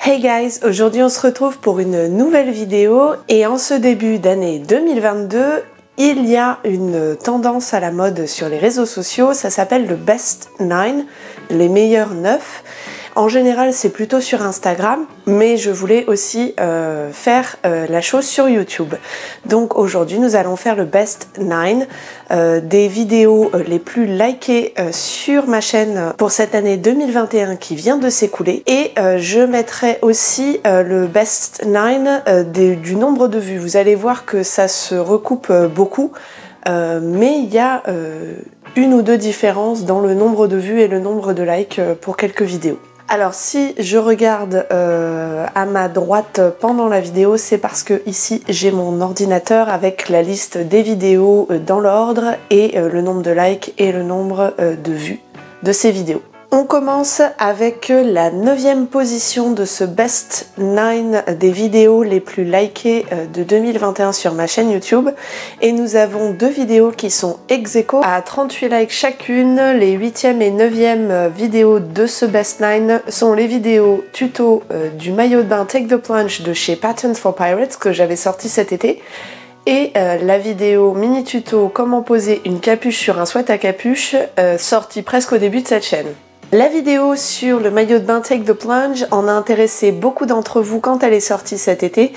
Hey guys, aujourd'hui on se retrouve pour une nouvelle vidéo et en ce début d'année 2022, il y a une tendance à la mode sur les réseaux sociaux, ça s'appelle le Best 9, les meilleurs 9. En général, c'est plutôt sur Instagram, mais je voulais aussi faire la chose sur YouTube. Donc aujourd'hui, nous allons faire le Best 9 des vidéos les plus likées sur ma chaîne pour cette année 2021 qui vient de s'écouler. Et je mettrai aussi le Best 9 du nombre de vues. Vous allez voir que ça se recoupe beaucoup, mais il y a une ou deux différences dans le nombre de vues et le nombre de likes pour quelques vidéos. Alors si je regarde à ma droite pendant la vidéo, c'est parce que ici j'ai mon ordinateur avec la liste des vidéos dans l'ordre et le nombre de likes et le nombre de vues de ces vidéos. On commence avec la 9e position de ce Best 9 des vidéos les plus likées de 2021 sur ma chaîne YouTube. Et nous avons deux vidéos qui sont ex-aequo à 38 likes chacune. Les 8e et 9e vidéos de ce Best 9 sont les vidéos tuto du maillot de bain Take the Plunge de chez Patterns for Pirates que j'avais sorti cet été. Et la vidéo mini tuto comment poser une capuche sur un sweat à capuche sortie presque au début de cette chaîne. La vidéo sur le maillot de bain Take the Plunge en a intéressé beaucoup d'entre vous quand elle est sortie cet été.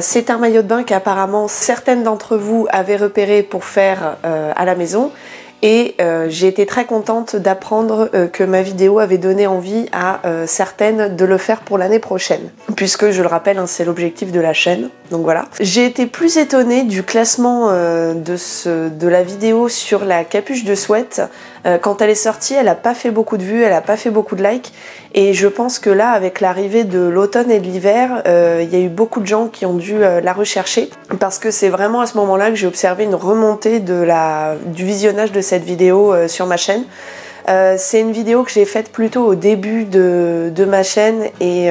C'est un maillot de bain qu'apparemment certaines d'entre vous avaient repéré pour faire à la maison. Et j'ai été très contente d'apprendre que ma vidéo avait donné envie à certaines de le faire pour l'année prochaine. Puisque, je le rappelle, hein, c'est l'objectif de la chaîne, donc voilà. J'ai été plus étonnée du classement de la vidéo sur la capuche de sweat. Quand elle est sortie, elle n'a pas fait beaucoup de vues, elle n'a pas fait beaucoup de likes. Et je pense que là, avec l'arrivée de l'automne et de l'hiver, il y a eu beaucoup de gens qui ont dû la rechercher. Parce que c'est vraiment à ce moment-là que j'ai observé une remontée du visionnage de cette vidéo sur ma chaîne. C'est une vidéo que j'ai faite plutôt au début de ma chaîne et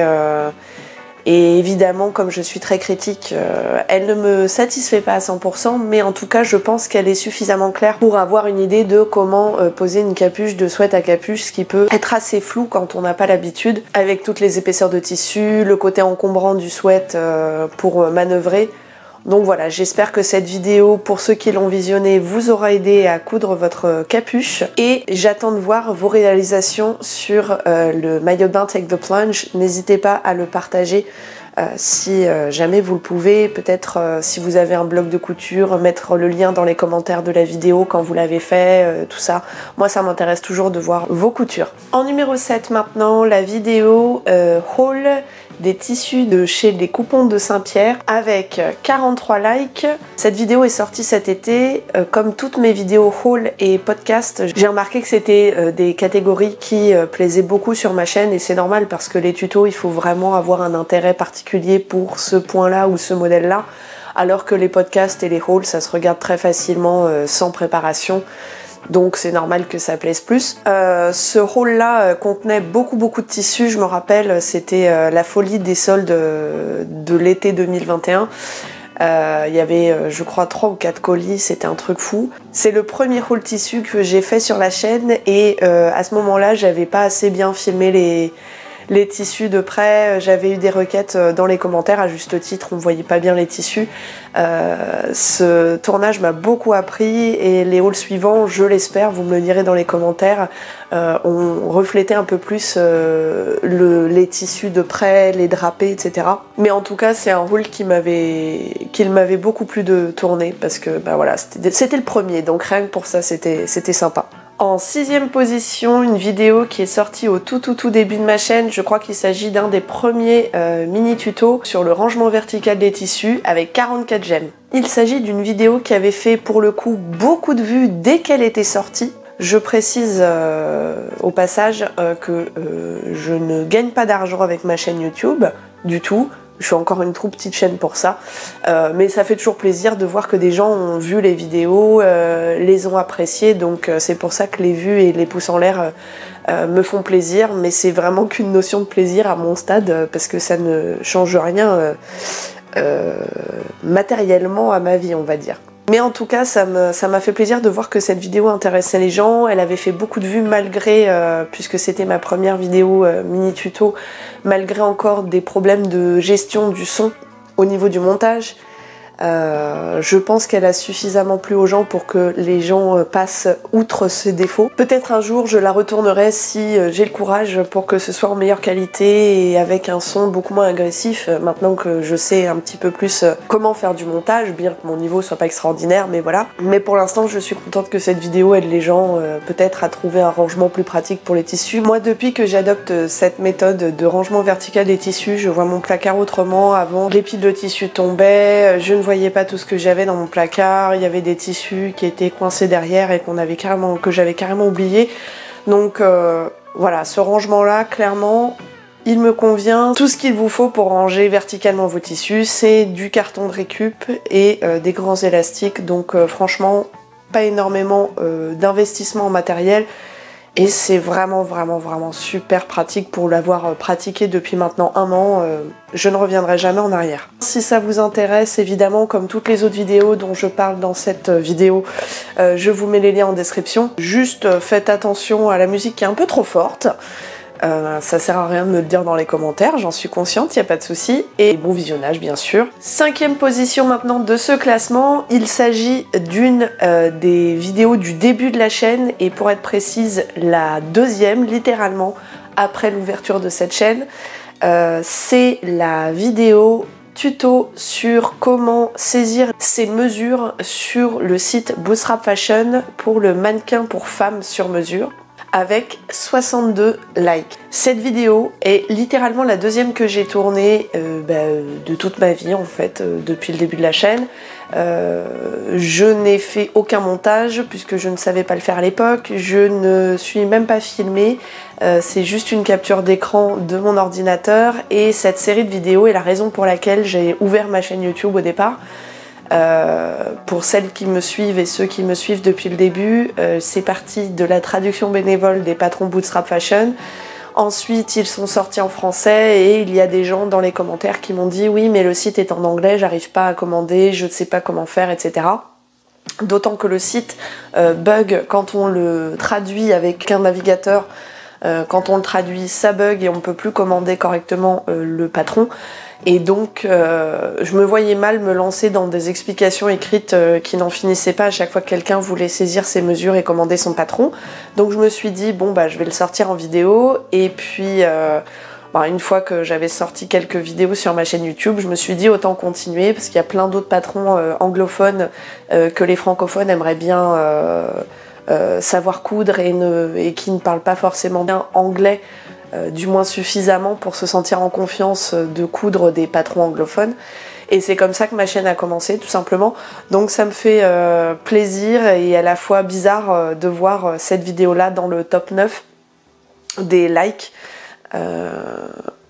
évidemment, comme je suis très critique, elle ne me satisfait pas à 100%, mais en tout cas, je pense qu'elle est suffisamment claire pour avoir une idée de comment poser une capuche de sweat à capuche, ce qui peut être assez flou quand on n'a pas l'habitude, avec toutes les épaisseurs de tissu, le côté encombrant du sweat pour manœuvrer. Donc voilà, j'espère que cette vidéo, pour ceux qui l'ont visionnée, vous aura aidé à coudre votre capuche. Et j'attends de voir vos réalisations sur le maillot de bain Take the Plunge. N'hésitez pas à le partager si jamais vous le pouvez. Peut-être si vous avez un blog de couture, mettre le lien dans les commentaires de la vidéo quand vous l'avez fait, tout ça. Moi, ça m'intéresse toujours de voir vos coutures. En numéro 7 maintenant, la vidéo haul des tissus de chez les Coupons de Saint-Pierre avec 43 likes. Cette vidéo est sortie cet été. Comme toutes mes vidéos haul et podcast, j'ai remarqué que c'était des catégories qui plaisaient beaucoup sur ma chaîne et c'est normal parce que les tutos, il faut vraiment avoir un intérêt particulier pour ce point-là ou ce modèle-là, alors que les podcasts et les hauls, ça se regarde très facilement sans préparation. Donc c'est normal que ça plaise plus. Ce haul-là contenait beaucoup de tissus, je me rappelle, c'était la folie des soldes de l'été 2021. Il y avait, je crois, 3 ou 4 colis, c'était un truc fou. C'est le premier haul tissu que j'ai fait sur la chaîne et à ce moment-là, j'avais pas assez bien filmé les tissus de près, j'avais eu des requêtes dans les commentaires à juste titre, on voyait pas bien les tissus. Ce tournage m'a beaucoup appris et les hauls suivants, je l'espère, vous me le direz dans les commentaires, ont reflété un peu plus les tissus de près, les drapés, etc. Mais en tout cas, c'est un haul qu'il m'avait beaucoup plu de tourner parce que bah voilà, c'était le premier, donc rien que pour ça, c'était sympa. En 6e position, une vidéo qui est sortie au tout début de ma chaîne. Je crois qu'il s'agit d'un des premiers mini tutos sur le rangement vertical des tissus avec 44 j'aime. Il s'agit d'une vidéo qui avait fait pour le coup beaucoup de vues dès qu'elle était sortie. Je précise au passage que je ne gagne pas d'argent avec ma chaîne YouTube du tout. Je suis encore une trop petite chaîne pour ça, mais ça fait toujours plaisir de voir que des gens ont vu les vidéos, les ont appréciées, donc c'est pour ça que les vues et les pouces en l'air me font plaisir, mais c'est vraiment qu'une notion de plaisir à mon stade, parce que ça ne change rien matériellement à ma vie, on va dire. Mais en tout cas, ça m'a fait plaisir de voir que cette vidéo intéressait les gens. Elle avait fait beaucoup de vues malgré, puisque c'était ma première vidéo mini tuto, malgré encore des problèmes de gestion du son au niveau du montage. Je pense qu'elle a suffisamment plu aux gens pour que les gens passent outre ces défauts. Peut-être un jour je la retournerai si j'ai le courage pour que ce soit en meilleure qualité et avec un son beaucoup moins agressif, maintenant que je sais un petit peu plus comment faire du montage, bien que mon niveau soit pas extraordinaire, mais voilà. Mais pour l'instant je suis contente que cette vidéo aide les gens peut-être à trouver un rangement plus pratique pour les tissus. Moi, depuis que j'adopte cette méthode de rangement vertical des tissus, je vois mon placard autrement. Avant, les piles de tissus tombaient, je ne voyais pas tout ce que j'avais dans mon placard, il y avait des tissus qui étaient coincés derrière et que j'avais carrément oublié. Donc voilà, ce rangement là, clairement, il me convient. Tout ce qu'il vous faut pour ranger verticalement vos tissus, c'est du carton de récup et des grands élastiques. Donc franchement, pas énormément d'investissement en matériel. Et c'est vraiment super pratique pour l'avoir pratiqué depuis maintenant 1 an. Je ne reviendrai jamais en arrière. Si ça vous intéresse, évidemment, comme toutes les autres vidéos dont je parle dans cette vidéo, je vous mets les liens en description. Juste faites attention à la musique qui est un peu trop forte. Ça sert à rien de me le dire dans les commentaires, j'en suis consciente, il n'y a pas de souci. Et bon visionnage bien sûr. 5e position maintenant de ce classement, il s'agit d'une des vidéos du début de la chaîne et pour être précise la 2e littéralement après l'ouverture de cette chaîne. C'est la vidéo tuto sur comment saisir ses mesures sur le site Bootstrap Fashion pour le mannequin pour femmes sur mesure, avec 62 likes. Cette vidéo est littéralement la 2e que j'ai tournée de toute ma vie en fait, depuis le début de la chaîne. Je n'ai fait aucun montage puisque je ne savais pas le faire à l'époque, je ne suis même pas filmée, c'est juste une capture d'écran de mon ordinateur et cette série de vidéos est la raison pour laquelle j'ai ouvert ma chaîne YouTube au départ. Pour celles qui me suivent et ceux qui me suivent depuis le début, c'est parti de la traduction bénévole des patrons Bootstrap Fashion. Ensuite, ils sont sortis en français et il y a des gens dans les commentaires qui m'ont dit oui, mais le site est en anglais, j'arrive pas à commander, je ne sais pas comment faire, etc. D'autant que le site bug quand on le traduit avec un navigateur. Quand on le traduit, ça bug et on ne peut plus commander correctement le patron. Et donc, je me voyais mal me lancer dans des explications écrites qui n'en finissaient pas à chaque fois que quelqu'un voulait saisir ses mesures et commander son patron. Donc je me suis dit, bon bah je vais le sortir en vidéo. Et puis, une fois que j'avais sorti quelques vidéos sur ma chaîne YouTube, je me suis dit autant continuer parce qu'il y a plein d'autres patrons anglophones que les francophones aimeraient bien savoir coudre et qui ne parlent pas forcément bien anglais, du moins suffisamment pour se sentir en confiance de coudre des patrons anglophones. Et c'est comme ça que ma chaîne a commencé, tout simplement. Donc ça me fait plaisir et à la fois bizarre de voir cette vidéo-là dans le top 9 des likes.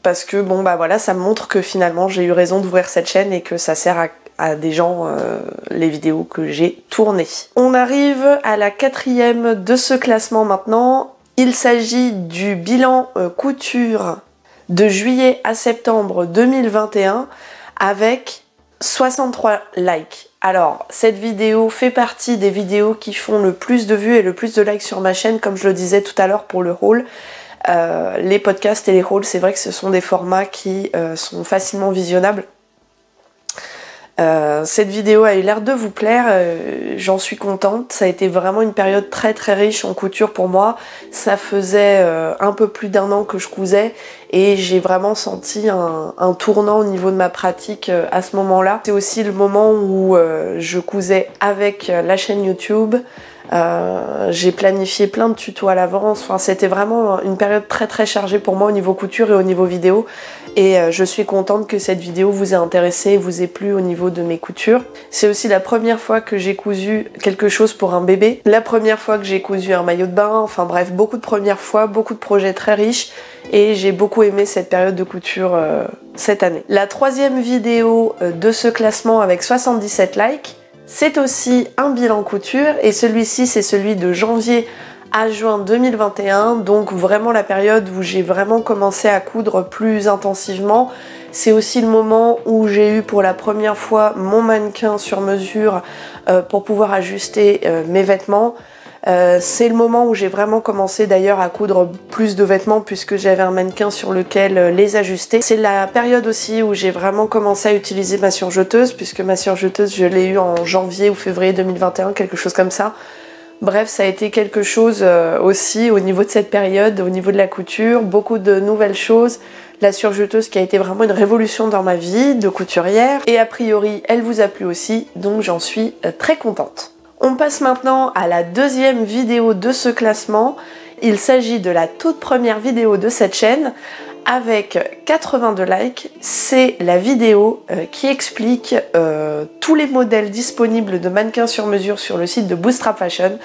Parce que bon bah voilà, ça me montre que finalement j'ai eu raison d'ouvrir cette chaîne et que ça sert à des gens les vidéos que j'ai tournées. On arrive à la 4e de ce classement maintenant. Il s'agit du bilan couture de juillet à septembre 2021 avec 63 likes. Alors, cette vidéo fait partie des vidéos qui font le plus de vues et le plus de likes sur ma chaîne, comme je le disais tout à l'heure pour le haul. Les podcasts et les hauls, c'est vrai que ce sont des formats qui sont facilement visionnables. Cette vidéo a eu l'air de vous plaire, j'en suis contente, ça a été vraiment une période très riche en couture pour moi. Ça faisait un peu plus d'1 an que je cousais et j'ai vraiment senti un tournant au niveau de ma pratique à ce moment-là. C'est aussi le moment où je cousais avec la chaîne YouTube. J'ai planifié plein de tutos à l'avance, enfin, c'était vraiment une période très chargée pour moi au niveau couture et au niveau vidéo et je suis contente que cette vidéo vous ait intéressé et vous ait plu au niveau de mes coutures. C'est aussi la première fois que j'ai cousu quelque chose pour un bébé, la première fois que j'ai cousu un maillot de bain, enfin bref, beaucoup de premières fois, beaucoup de projets très riches et j'ai beaucoup aimé cette période de couture cette année. La 3e vidéo de ce classement avec 77 likes, c'est aussi un bilan couture et celui-ci c'est celui de janvier à juin 2021, donc vraiment la période où j'ai vraiment commencé à coudre plus intensivement. C'est aussi le moment où j'ai eu pour la première fois mon mannequin sur mesure pour pouvoir ajuster mes vêtements. C'est le moment où j'ai vraiment commencé d'ailleurs à coudre plus de vêtements puisque j'avais un mannequin sur lequel les ajuster. C'est la période aussi où j'ai vraiment commencé à utiliser ma surjeteuse puisque ma surjeteuse je l'ai eue en janvier ou février 2021, quelque chose comme ça. Bref, ça a été quelque chose aussi au niveau de cette période, au niveau de la couture, beaucoup de nouvelles choses. La surjeteuse qui a été vraiment une révolution dans ma vie de couturière et a priori elle vous a plu aussi, donc j'en suis très contente. On passe maintenant à la deuxième vidéo de ce classement. Il s'agit de la toute première vidéo de cette chaîne avec 82 likes. C'est la vidéo qui explique tous les modèles disponibles de mannequins sur mesure sur le site de Bootstrap Fashion.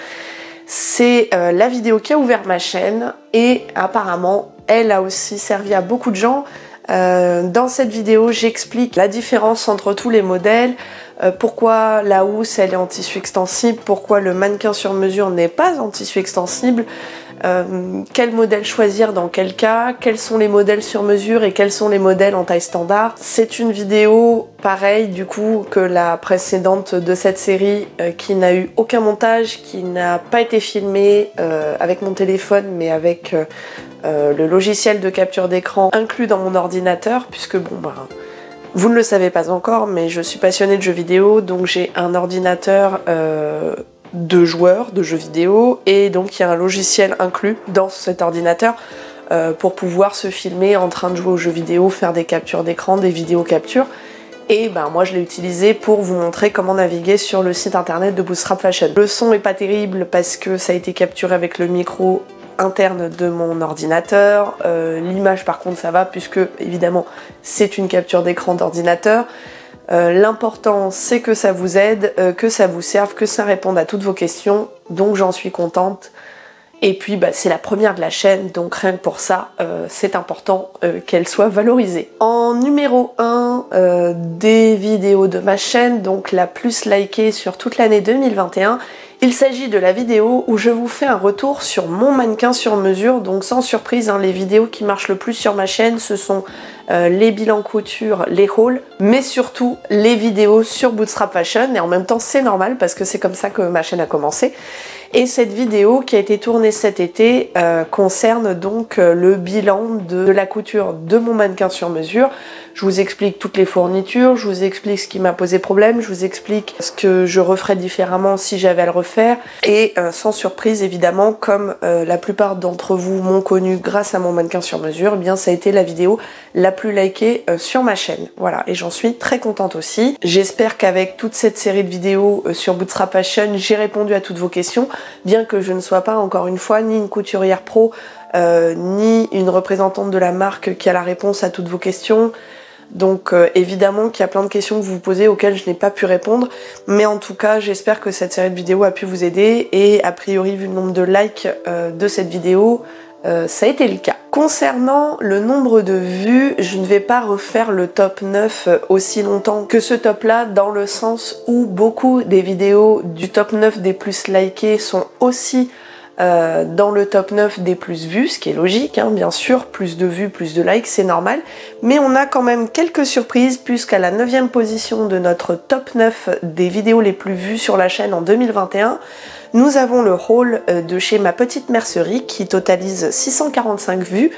C'est la vidéo qui a ouvert ma chaîne et apparemment elle a aussi servi à beaucoup de gens. Dans cette vidéo, j'explique la différence entre tous les modèles, pourquoi la housse elle est en tissu extensible, pourquoi le mannequin sur mesure n'est pas en tissu extensible, quel modèle choisir dans quel cas, quels sont les modèles sur mesure et quels sont les modèles en taille standard. C'est une vidéo pareille du coup que la précédente de cette série qui n'a eu aucun montage, qui n'a pas été filmée avec mon téléphone mais avec le logiciel de capture d'écran inclus dans mon ordinateur puisque bon bah vous ne le savez pas encore mais je suis passionnée de jeux vidéo donc j'ai un ordinateur de joueurs de jeux vidéo et donc il y a un logiciel inclus dans cet ordinateur pour pouvoir se filmer en train de jouer aux jeux vidéo, faire des captures d'écran, des vidéos captures. Et ben moi je l'ai utilisé pour vous montrer comment naviguer sur le site internet de Bootstrap Fashion. Le son est pas terrible parce que ça a été capturé avec le micro interne de mon ordinateur. L'image par contre ça va puisque évidemment c'est une capture d'écran d'ordinateur. L'important c'est que ça vous aide, que ça vous serve, que ça réponde à toutes vos questions, donc j'en suis contente. Et puis bah, c'est la première de la chaîne, donc rien que pour ça, c'est important qu'elle soit valorisée. En numéro 1 des vidéos de ma chaîne, donc la plus likée sur toute l'année 2021, il s'agit de la vidéo où je vous fais un retour sur mon mannequin sur mesure, donc sans surprise, hein, les vidéos qui marchent le plus sur ma chaîne, ce sont les bilans couture, les hauls, mais surtout les vidéos sur Bootstrap Fashion, et en même temps c'est normal parce que c'est comme ça que ma chaîne a commencé. Et cette vidéo qui a été tournée cet été concerne donc le bilan de la couture de mon mannequin sur mesure. Je vous explique toutes les fournitures, je vous explique ce qui m'a posé problème, je vous explique ce que je referais différemment si j'avais à le refaire. Et sans surprise évidemment, comme la plupart d'entre vous m'ont connu grâce à mon mannequin sur mesure, eh bien ça a été la vidéo la plus likée sur ma chaîne. Voilà, et j'en suis très contente aussi. J'espère qu'avec toute cette série de vidéos sur Bootstrap Fashion, j'ai répondu à toutes vos questions, bien que je ne sois pas encore une fois ni une couturière pro, ni une représentante de la marque qui a la réponse à toutes vos questions. Donc évidemment qu'il y a plein de questions que vous vous posez auxquelles je n'ai pas pu répondre, mais en tout cas j'espère que cette série de vidéos a pu vous aider et a priori vu le nombre de likes de cette vidéo, ça a été le cas. Concernant le nombre de vues, je ne vais pas refaire le top 9 aussi longtemps que ce top là, dans le sens où beaucoup des vidéos du top 9 des plus likées sont aussi dans le top 9 des plus vues, ce qui est logique, hein, bien sûr, plus de vues, plus de likes, c'est normal, mais on a quand même quelques surprises puisqu'à la 9e position de notre top 9 des vidéos les plus vues sur la chaîne en 2021, nous avons le haul de chez Ma Petite Mercerie qui totalise 645 vues.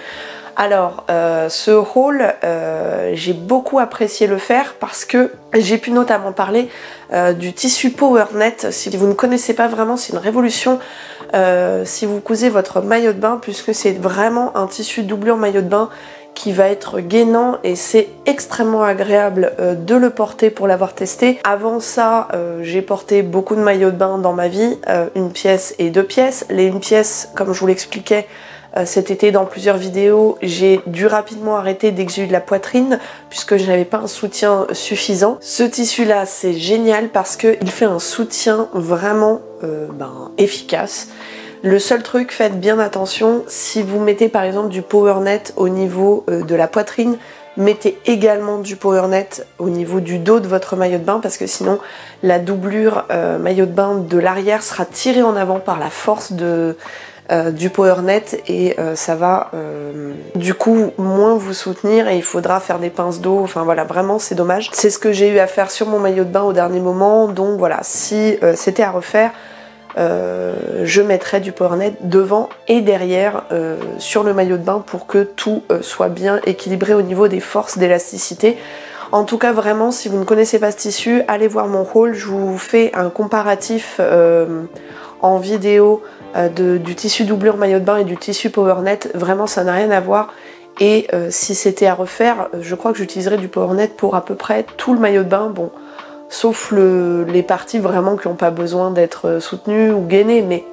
Alors ce haul, j'ai beaucoup apprécié le faire parce que j'ai pu notamment parler du tissu PowerNet. Si vous ne connaissez pas vraiment, c'est une révolution si vous cousez votre maillot de bain, puisque c'est vraiment un tissu doublure maillot de bain qui va être gainant et c'est extrêmement agréable de le porter pour l'avoir testé. Avant ça, j'ai porté beaucoup de maillots de bain dans ma vie, une pièce et deux pièces. Les une pièce, comme je vous l'expliquais cet été dans plusieurs vidéos, j'ai dû rapidement arrêter dès que j'ai eu de la poitrine puisque je n'avais pas un soutien suffisant. Ce tissu là c'est génial parce qu'il fait un soutien vraiment efficace. Le seul truc, faites bien attention, si vous mettez par exemple du PowerNet au niveau de la poitrine, mettez également du PowerNet au niveau du dos de votre maillot de bain parce que sinon la doublure maillot de bain de l'arrière sera tirée en avant par la force de du PowerNet et ça va du coup moins vous soutenir et il faudra faire des pinces d'eau, enfin voilà, vraiment c'est dommage. C'est ce que j'ai eu à faire sur mon maillot de bain au dernier moment, donc voilà, si c'était à refaire, je mettrais du PowerNet devant et derrière sur le maillot de bain pour que tout soit bien équilibré au niveau des forces d'élasticité. En tout cas, vraiment, si vous ne connaissez pas ce tissu, allez voir mon haul. Je vous fais un comparatif en vidéo du tissu doublure maillot de bain et du tissu PowerNet. Vraiment, ça n'a rien à voir. Et si c'était à refaire, je crois que j'utiliserais du PowerNet pour à peu près tout le maillot de bain. Bon, sauf les parties vraiment qui n'ont pas besoin d'être soutenues ou gainées, mais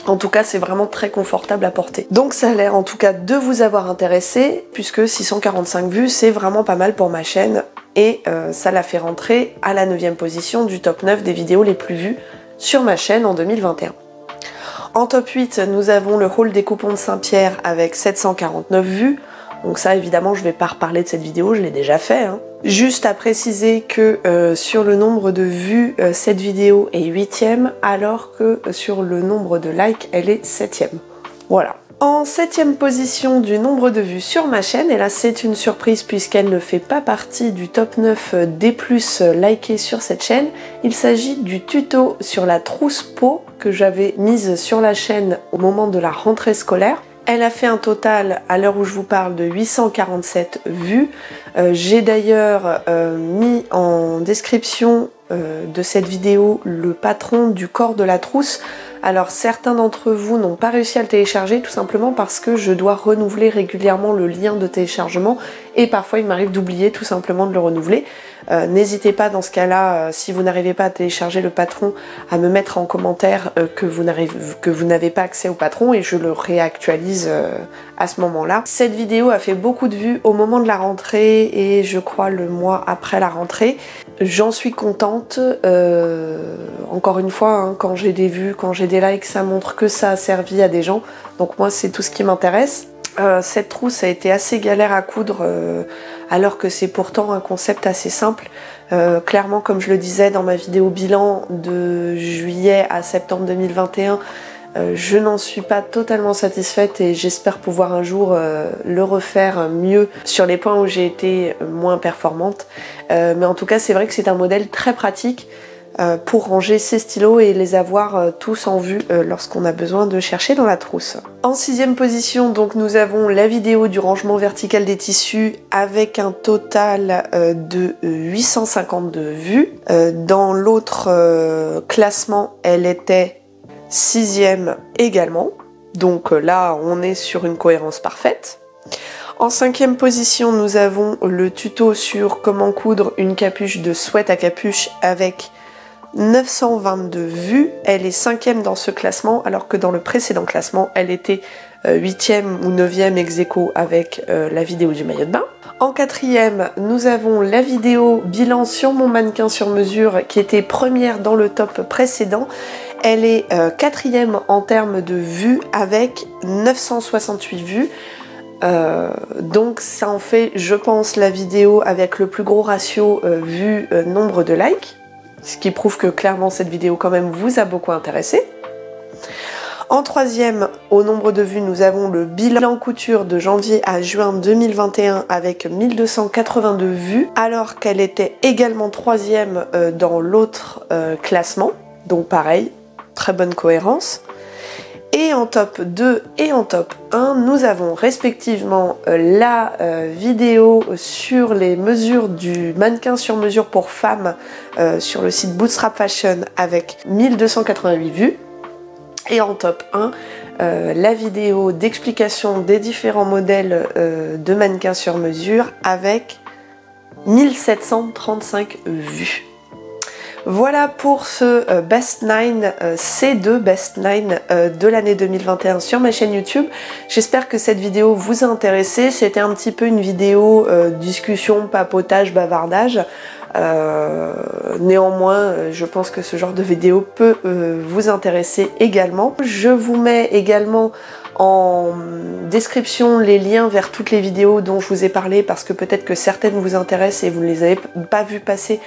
en tout cas, c'est vraiment très confortable à porter. Donc ça a l'air en tout cas de vous avoir intéressé, puisque 645 vues, c'est vraiment pas mal pour ma chaîne. Et ça l'a fait rentrer à la 9e position du top 9 des vidéos les plus vues sur ma chaîne en 2021. En top 8, nous avons le haul des coupons de Saint-Pierre avec 749 vues. Donc ça, évidemment, je vais pas reparler de cette vidéo, je l'ai déjà fait, hein. Juste à préciser que sur le nombre de vues, cette vidéo est 8e, alors que sur le nombre de likes, elle est 7e. Voilà. En 7e position du nombre de vues sur ma chaîne, et là c'est une surprise puisqu'elle ne fait pas partie du top 9 des plus likés sur cette chaîne, il s'agit du tuto sur la trousse peau que j'avais mise sur la chaîne au moment de la rentrée scolaire. Elle a fait un total, à l'heure où je vous parle, de 847 vues. J'ai d'ailleurs mis en description de cette vidéo le patron du corps de la trousse. Alors certains d'entre vous n'ont pas réussi à le télécharger tout simplement parce que je dois renouveler régulièrement le lien de téléchargement et parfois il m'arrive d'oublier tout simplement de le renouveler. N'hésitez pas dans ce cas-là, si vous n'arrivez pas à télécharger le patron, à me mettre en commentaire que vous n'avez pas accès au patron et je le réactualise à ce moment-là. Cette vidéo a fait beaucoup de vues au moment de la rentrée et je crois le mois après la rentrée. J'en suis contente. Encore une fois, hein, quand j'ai des vues, quand j'ai des likes, ça montre que ça a servi à des gens. Donc moi, c'est tout ce qui m'intéresse. Cette trousse a été assez galère à coudre alors que c'est pourtant un concept assez simple. Clairement, comme je le disais dans ma vidéo bilan de juillet à septembre 2021, je n'en suis pas totalement satisfaite et j'espère pouvoir un jour le refaire mieux sur les points où j'ai été moins performante. Mais en tout cas, c'est vrai que c'est un modèle très pratique pour ranger ses stylos et les avoir tous en vue lorsqu'on a besoin de chercher dans la trousse. En 6e position, donc, nous avons la vidéo du rangement vertical des tissus avec un total de 852 vues. Dans l'autre classement, elle était 6e également. Donc là, on est sur une cohérence parfaite. En 5e position, nous avons le tuto sur comment coudre une capuche de sweat à capuche avec 922 vues. Elle est 5e dans ce classement, alors que dans le précédent classement, elle était 8e ou 9e ex aequo avec la vidéo du maillot de bain. En 4e, nous avons la vidéo bilan sur mon mannequin sur mesure qui était première dans le top précédent. Elle est 4e en termes de vues avec 968 vues. Donc ça en fait, je pense, la vidéo avec le plus gros ratio vue nombre de likes, ce qui prouve que clairement cette vidéo quand même vous a beaucoup intéressé. En 3e, au nombre de vues, nous avons le bilan couture de janvier à juin 2021 avec 1282 vues, alors qu'elle était également 3e dans l'autre classement, donc pareil, très bonne cohérence. Et en top 2 et en top 1, nous avons respectivement la vidéo sur les mesures du mannequin sur mesure pour femmes sur le site Bootstrap Fashion avec 1288 vues. Et en top 1, la vidéo d'explication des différents modèles de mannequins sur mesure avec 1735 vues. Voilà pour ce Best 9, ces deux Best 9 de l'année 2021 sur ma chaîne YouTube. J'espère que cette vidéo vous a intéressé. C'était un petit peu une vidéo discussion, papotage, bavardage. Néanmoins, je pense que ce genre de vidéo peut vous intéresser également. Je vous mets également en description les liens vers toutes les vidéos dont je vous ai parlé parce que peut-être que certaines vous intéressent et vous ne les avez pas vues passer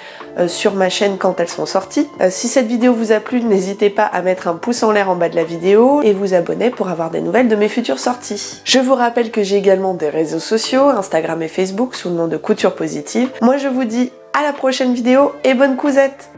sur ma chaîne quand elles sont sorties. Si cette vidéo vous a plu, n'hésitez pas à mettre un pouce en l'air en bas de la vidéo et vous abonner pour avoir des nouvelles de mes futures sorties. Je vous rappelle que j'ai également des réseaux sociaux, Instagram et Facebook sous le nom de Couture Positive. Moi je vous dis à la prochaine vidéo et bonne cousette!